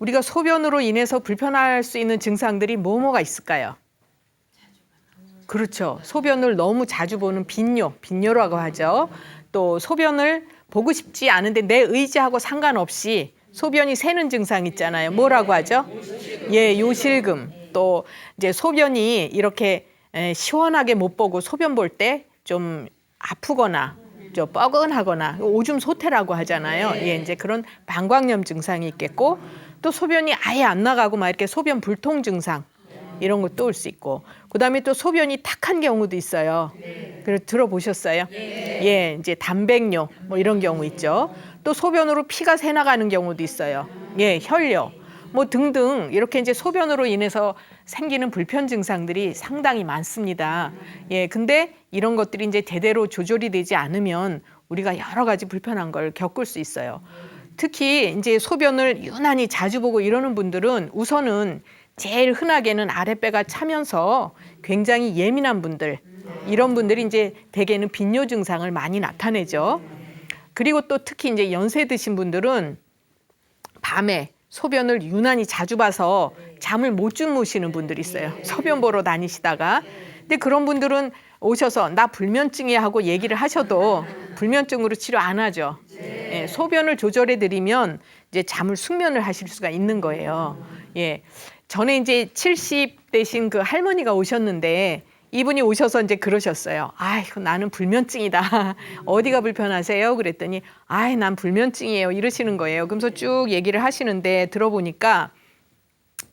우리가 소변으로 인해서 불편할 수 있는 증상들이 뭐가 있을까요? 그렇죠. 소변을 너무 자주 보는 빈뇨라고 하죠. 또 소변을 보고 싶지 않은데 내 의지하고 상관없이 소변이 새는 증상 있잖아요. 뭐라고 하죠? 예, 요실금. 또 이제 소변이 이렇게 시원하게 못 보고 소변 볼 때 좀 아프거나 좀 뻐근하거나 오줌 소태라고 하잖아요. 예, 이제 그런 방광염 증상이 있겠고 또 소변이 아예 안 나가고 막 이렇게 소변 불통 증상 이런 것도 올 수 있고 그다음에 또 소변이 탁한 경우도 있어요. 그래서 들어보셨어요? 예, 이제 단백뇨 뭐 이런 경우 있죠. 또 소변으로 피가 새 나가는 경우도 있어요. 예, 혈뇨 뭐 등등 이렇게 이제 소변으로 인해서 생기는 불편 증상들이 상당히 많습니다. 예, 근데 이런 것들이 이제 제대로 조절이 되지 않으면 우리가 여러 가지 불편한 걸 겪을 수 있어요. 특히 이제 소변을 유난히 자주 보고 이러는 분들은 우선은 제일 흔하게는 아랫배가 차면서 굉장히 예민한 분들, 이런 분들이 이제 대개는 빈뇨 증상을 많이 나타내죠. 그리고 또 특히 이제 연세 드신 분들은 밤에 소변을 유난히 자주 봐서 잠을 못 주무시는 분들이 있어요. 소변 보러 다니시다가. 근데 그런 분들은 오셔서 나 불면증이야 하고 얘기를 하셔도 불면증으로 치료 안 하죠. 예, 소변을 조절해 드리면 이제 숙면을 하실 수가 있는 거예요. 예. 전에 이제 70 되신 그 할머니가 오셨는데 이분이 오셔서 이제 그러셨어요. 아이고, 나는 불면증이다. 어디가 불편하세요? 그랬더니 난 불면증이에요. 이러시는 거예요. 그러면서 쭉 얘기를 하시는데 들어보니까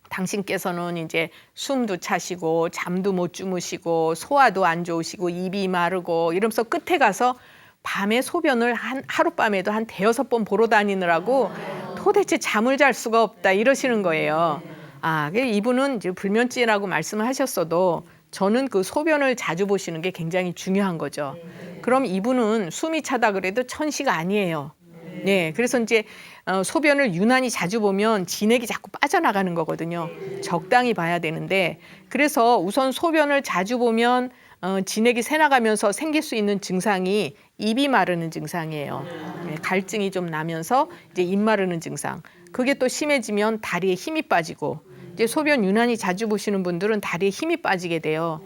당신께서는 이제 숨도 차시고 잠도 못 주무시고 소화도 안 좋으시고 입이 마르고 이러면서 끝에 가서 밤에 소변을 하룻밤에도 한 5-6번 보러 다니느라고 도대체 잠을 잘 수가 없다 이러시는 거예요. 이분은 이제 불면증이라고 말씀을 하셨어도 저는 그 소변을 자주 보시는 게 굉장히 중요한 거죠. 그럼 이분은 숨이 차다 그래도 천시가 아니에요. 네, 그래서 이제 소변을 유난히 자주 보면 진액이 자꾸 빠져나가는 거거든요. 적당히 봐야 되는데 그래서 우선 소변을 자주 보면 진액이 새나가면서 생길 수 있는 증상이 입이 마르는 증상이에요. 네, 갈증이 좀 나면서 이제 입 마르는 증상. 그게 또 심해지면 다리에 힘이 빠지고 이제 소변 유난히 자주 보시는 분들은 다리에 힘이 빠지게 돼요.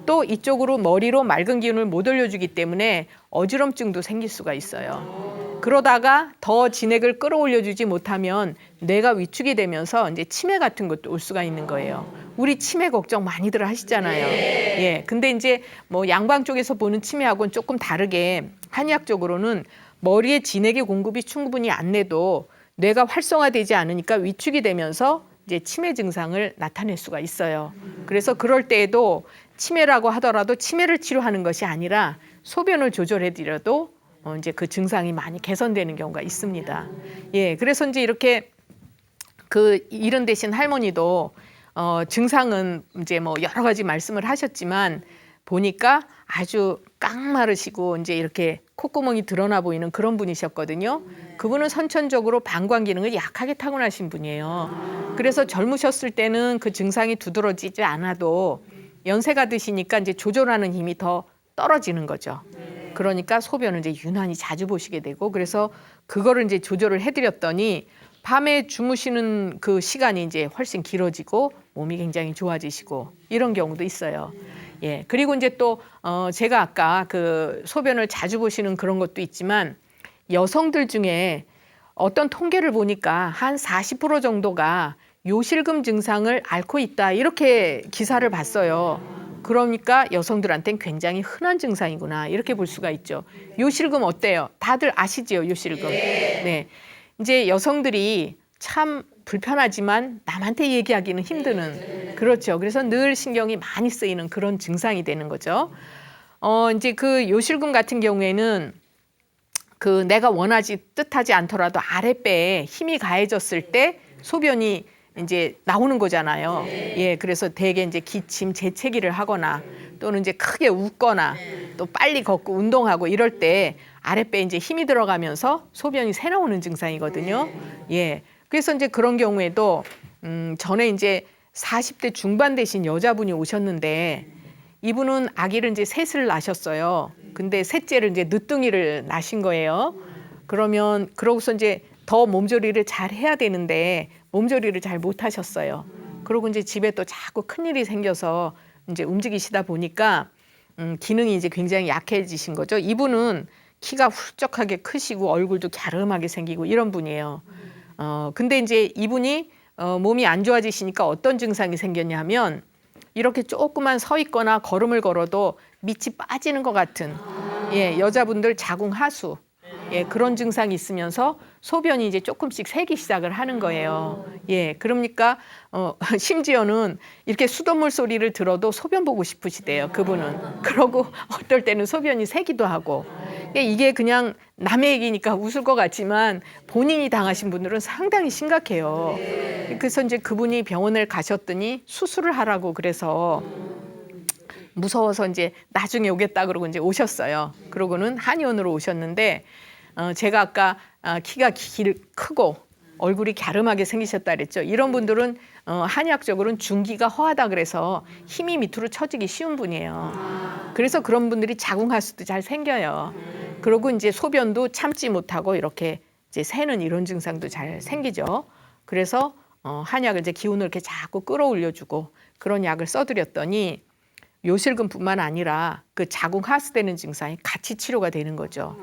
또 이쪽으로 머리로 맑은 기운을 못 올려주기 때문에 어지럼증도 생길 수가 있어요. 그러다가 더 진액을 끌어올려주지 못하면 뇌가 위축이 되면서 이제 치매 같은 것도 올 수가 있는 거예요. 우리 치매 걱정 많이들 하시잖아요. 예, 근데 이제 뭐 양방 쪽에서 보는 치매하고는 조금 다르게 한의학적으로는 머리에 진액의 공급이 충분히 안 돼도 뇌가 활성화되지 않으니까 위축이 되면서 이제 치매 증상을 나타낼 수가 있어요. 그래서 그럴 때에도 치매라고 하더라도 치매를 치료하는 것이 아니라 소변을 조절해 드려도 이제 그 증상이 많이 개선되는 경우가 있습니다. 예, 그래서 이제 이렇게 그 이른 대신 할머니도 증상은 이제 뭐 여러 가지 말씀을 하셨지만 보니까 아주 깡마르시고 이제 이렇게 콧구멍이 드러나 보이는 그런 분이셨거든요. 그분은 선천적으로 방광 기능을 약하게 타고나신 분이에요. 그래서 젊으셨을 때는 그 증상이 두드러지지 않아도 연세가 드시니까 이제 조절하는 힘이 더 떨어지는 거죠. 그러니까 소변을 이제 유난히 자주 보시게 되고 그래서 그거를 이제 조절을 해드렸더니 밤에 주무시는 그 시간이 이제 훨씬 길어지고 몸이 굉장히 좋아지시고 이런 경우도 있어요. 예, 그리고 이제 또 제가 아까 그 소변을 자주 보시는 그런 것도 있지만 여성들 중에 어떤 통계를 보니까 한 40% 정도가 요실금 증상을 앓고 있다 이렇게 기사를 봤어요. 그러니까 여성들한테는 굉장히 흔한 증상이구나 이렇게 볼 수가 있죠. 요실금 어때요? 다들 아시죠, 요실금? 네, 이제 여성들이 참 불편하지만 남한테 얘기하기는 힘드는 그렇죠. 그래서 늘 신경이 많이 쓰이는 그런 증상이 되는 거죠. 이제 그 요실금 같은 경우에는 그 내가 뜻하지 않더라도 아랫배에 힘이 가해졌을 때 소변이 이제 나오는 거잖아요. 예, 그래서 대개 이제 기침, 재채기를 하거나 또는 이제 크게 웃거나 또 빨리 걷고 운동하고 이럴 때 아랫배에 이제 힘이 들어가면서 소변이 새 나오는 증상이거든요. 예, 그래서 이제 그런 경우에도 전에 이제 40대 중반 되신 여자분이 오셨는데 이분은 아기를 이제 셋을 낳으셨어요. 근데 셋째를 이제 늦둥이를 낳으신 거예요. 그러고서 이제 더 몸조리를 잘 해야 되는데 몸조리를 잘 못하셨어요. 그러고 이제 집에 또 자꾸 큰일이 생겨서 이제 움직이시다 보니까 기능이 이제 굉장히 약해지신 거죠. 이분은 키가 훌쩍하게 크시고 얼굴도 갸름하게 생기고 이런 분이에요. 근데 이제 이분이 몸이 안 좋아지시니까 어떤 증상이 생겼냐면 이렇게 조금만 서 있거나 걸음을 걸어도 밑이 빠지는 것 같은 여자분들 자궁하수 그런 증상이 있으면서 소변이 이제 조금씩 새기 시작을 하는 거예요. 그러니까 심지어는 이렇게 수돗물 소리를 들어도 소변 보고 싶으시대요. 그분은. 그러고 어떨 때는 소변이 새기도 하고. 이게 그냥 남의 얘기니까 웃을 것 같지만 본인이 당하신 분들은 상당히 심각해요. 그래서 이제 그분이 병원을 가셨더니 수술을 하라고 그래서 무서워서 이제 나중에 오겠다 그러고 이제 오셨어요. 그러고는 한의원으로 오셨는데 제가 아까 키가 크고 얼굴이 갸름하게 생기셨다 그랬죠. 이런 분들은 한의학적으로는 중기가 허하다 그래서 힘이 밑으로 처지기 쉬운 분이에요. 그래서 그런 분들이 자궁하수도 잘 생겨요. 그리고 이제 소변도 참지 못하고 이렇게 이제 새는 이런 증상도 잘 생기죠. 그래서 한약을 이제 기운을 이렇게 자꾸 끌어올려주고 그런 약을 써드렸더니 요실금뿐만 아니라 그 자궁 하수되는 증상이 같이 치료가 되는 거죠.